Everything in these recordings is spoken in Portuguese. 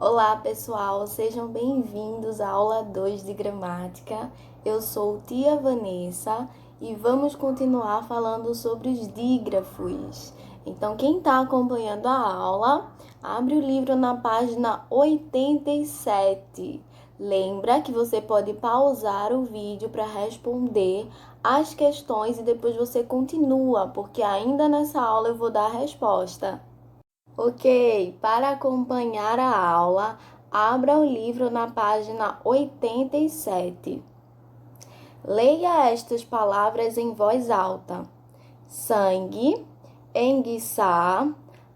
Olá, pessoal, sejam bem-vindos à aula 2 de gramática. Eu sou tia Vanessa e vamos continuar falando sobre os dígrafos. Então, quem está acompanhando a aula, abre o livro na página 87. Lembra que você pode pausar o vídeo para responder as questões e depois você continua, porque ainda nessa aula eu vou dar a resposta. Ok, para acompanhar a aula, abra o livro na página 87. Leia estas palavras em voz alta: sangue, enguiçar,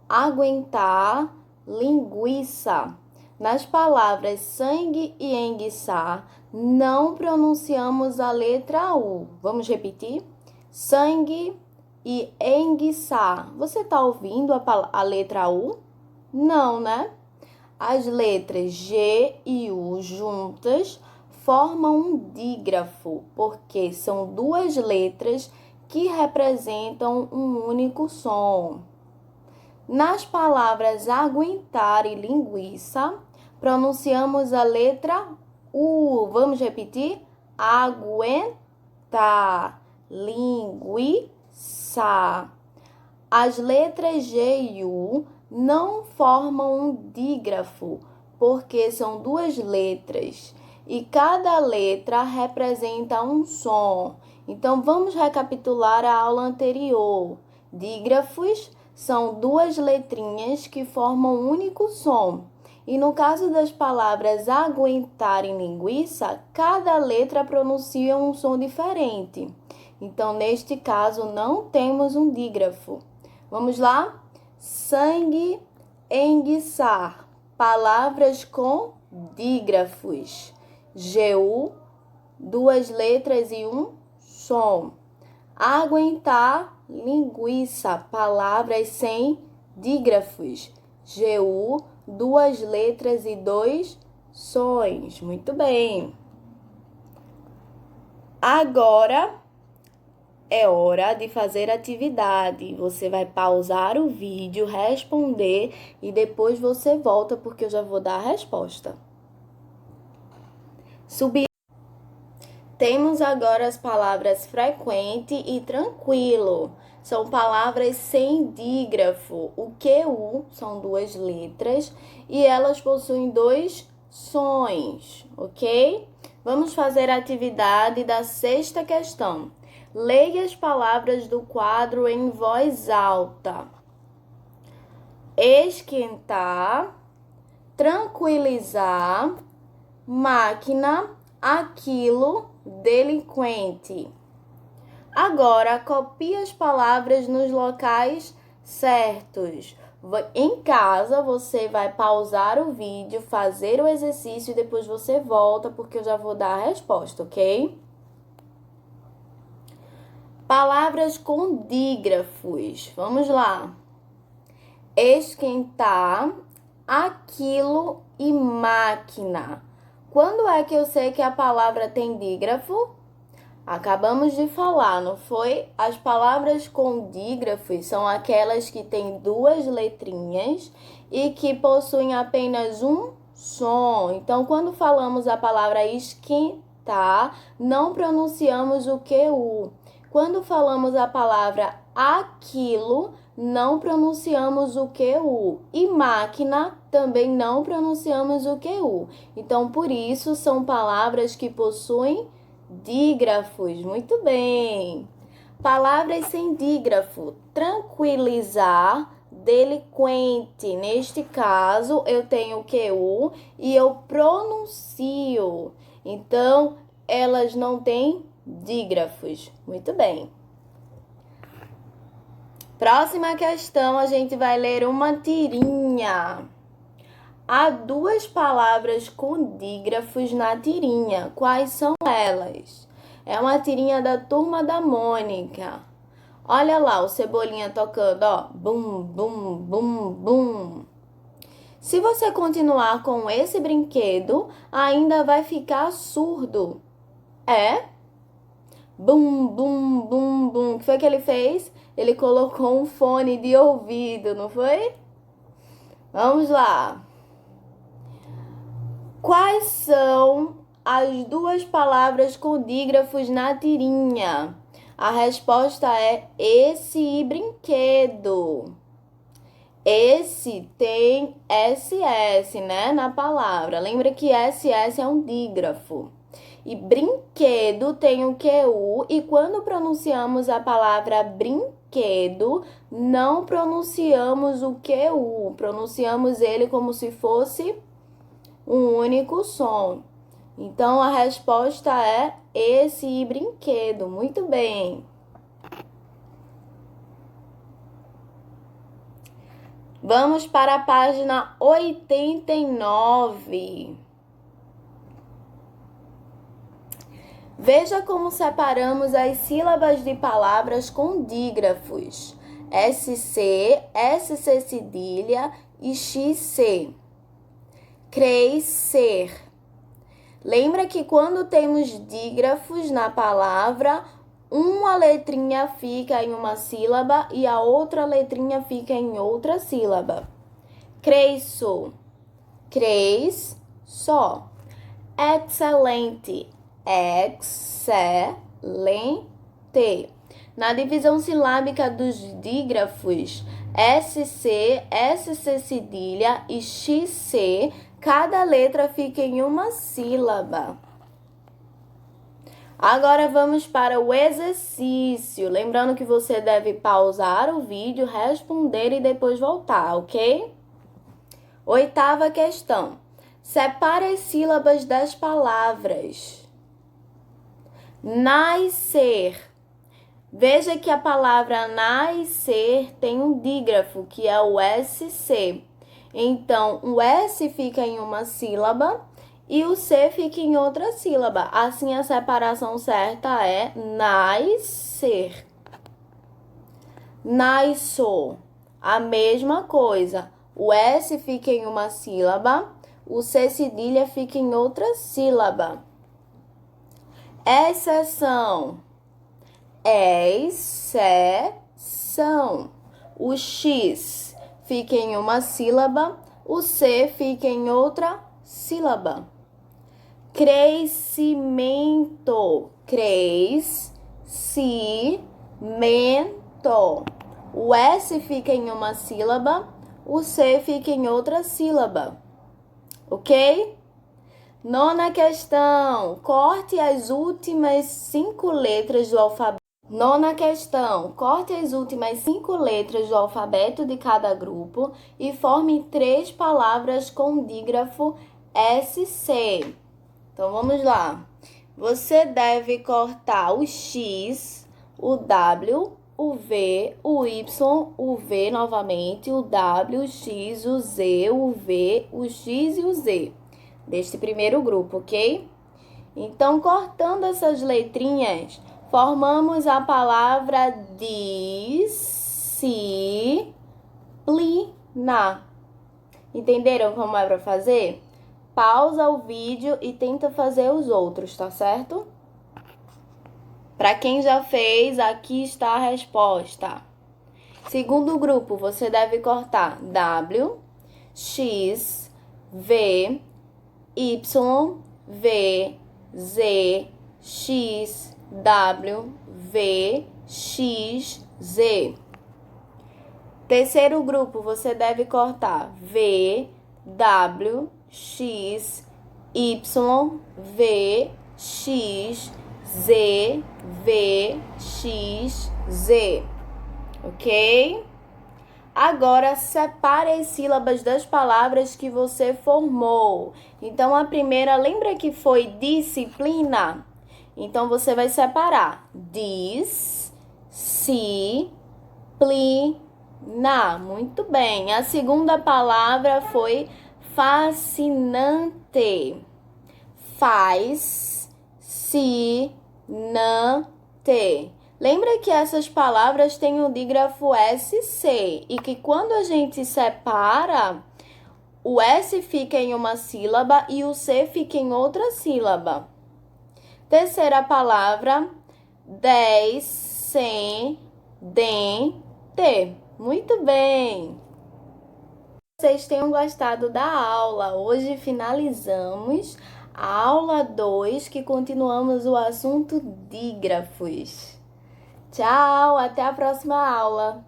aguentar, linguiça. Nas palavras sangue e enguiçar, não pronunciamos a letra U. Vamos repetir? Sangue e enguiçar. Você está ouvindo a letra U? Não, né? As letras G e U juntas formam um dígrafo, porque são duas letras que representam um único som. Nas palavras aguentar e linguiça, pronunciamos a letra U. Vamos repetir? Aguentar, linguiça. As letras G e U não formam um dígrafo, porque são duas letras e cada letra representa um som. Então, vamos recapitular a aula anterior. Dígrafos são duas letrinhas que formam um único som. E no caso das palavras aguentar e linguiça, cada letra pronuncia um som diferente. Então, neste caso, não temos um dígrafo. Vamos lá? Sangue, enguiçar. Palavras com dígrafos. GU, duas letras e um som. Aguentar, linguiça. Palavras sem dígrafos. GU, duas letras e dois sons. Muito bem. Agora é hora de fazer atividade. Você vai pausar o vídeo, responder e depois você volta porque eu já vou dar a resposta. Temos agora as palavras frequente e tranquilo. São palavras sem dígrafo. O QU são duas letras e elas possuem dois sons, ok? Vamos fazer a atividade da sexta questão. Leia as palavras do quadro em voz alta. Esquentar, tranquilizar, máquina, aquilo, delinquente. Agora, copie as palavras nos locais certos. Em casa, você vai pausar o vídeo, fazer o exercício e depois você volta, porque eu já vou dar a resposta, ok? Palavras com dígrafos. Vamos lá. Esquentar, aquilo e máquina. Quando é que eu sei que a palavra tem dígrafo? Acabamos de falar, não foi? As palavras com dígrafos são aquelas que têm duas letrinhas e que possuem apenas um som. Então, quando falamos a palavra esquentar, não pronunciamos o QU. Quando falamos a palavra aquilo, não pronunciamos o QU. E máquina, também não pronunciamos o QU. Então, por isso, são palavras que possuem dígrafos. Muito bem. Palavras sem dígrafo. Tranquilizar, delinquente. Neste caso, eu tenho QU e eu pronuncio. Então, elas não têm dígrafos. Muito bem. Próxima questão, a gente vai ler uma tirinha. Há duas palavras com dígrafos na tirinha. Quais são elas? É uma tirinha da Turma da Mônica. Olha lá o Cebolinha tocando, ó. Bum, bum, bum, bum. Se você continuar com esse brinquedo, ainda vai ficar surdo. É? Bum, bum, bum, bum. O que foi que ele fez? Ele colocou um fone de ouvido, não foi? Vamos lá. Quais são as duas palavras com dígrafos na tirinha? A resposta é esse e brinquedo. Esse tem SS, né, na palavra. Lembra que SS é um dígrafo. E brinquedo tem o QU, e quando pronunciamos a palavra brinquedo, não pronunciamos o QU, pronunciamos ele como se fosse um único som. Então, a resposta é esse e brinquedo. Muito bem. Vamos para a página 89. Veja como separamos as sílabas de palavras com dígrafos. SC, SC cedilha e XC. Crescer. Lembra que quando temos dígrafos na palavra, uma letrinha fica em uma sílaba e a outra letrinha fica em outra sílaba. Cresço. Cres, só. Excelente. Excelente. Na divisão silábica dos dígrafos SC, SC cedilha e XC, cada letra fica em uma sílaba. Agora vamos para o exercício. Lembrando que você deve pausar o vídeo, responder e depois voltar, ok? 8ª questão. Separe as sílabas das palavras. Nascer. Veja que a palavra nascer tem um dígrafo, que é o SC. Então, o S fica em uma sílaba e o C fica em outra sílaba. Assim, a separação certa é nascer. Nasço. A mesma coisa. O S fica em uma sílaba, o C cedilha fica em outra sílaba. Exceção. Exceção. O X fica em uma sílaba, o C fica em outra sílaba. Crescimento. Crescimento. O S fica em uma sílaba, o C fica em outra sílaba. Ok? 9ª questão. Corte as últimas 5 letras do alfabeto. 9ª questão. Corte as últimas 5 letras do alfabeto de cada grupo e forme 3 palavras com dígrafo SC. Então, vamos lá. Você deve cortar o X, o W, o V, o Y, o V novamente, o W, o X, o Z, o V, o X e o Z. Deste primeiro grupo, ok? Então, cortando essas letrinhas, formamos a palavra disciplina. Entenderam como é para fazer? Pausa o vídeo e tenta fazer os outros, tá certo? Para quem já fez, aqui está a resposta. Segundo grupo, você deve cortar W, X, V, Y, V, Z, X, W, V, X, Z. Terceiro grupo, você deve cortar V, W, X, Y, V, X, Z, V, X, Z. Ok? Agora, separe as sílabas das palavras que você formou. Então, a primeira, lembra que foi disciplina? Então, você vai separar. Disciplina. Muito bem. A segunda palavra foi fascinante. Fascinante. Lembra que essas palavras têm o dígrafo SC e que quando a gente separa, o S fica em uma sílaba e o C fica em outra sílaba. Terceira palavra, descendente. Muito bem. vocês tenham gostado da aula. Hoje finalizamos a aula 2, que continuamos o assunto dígrafos. Tchau, até a próxima aula!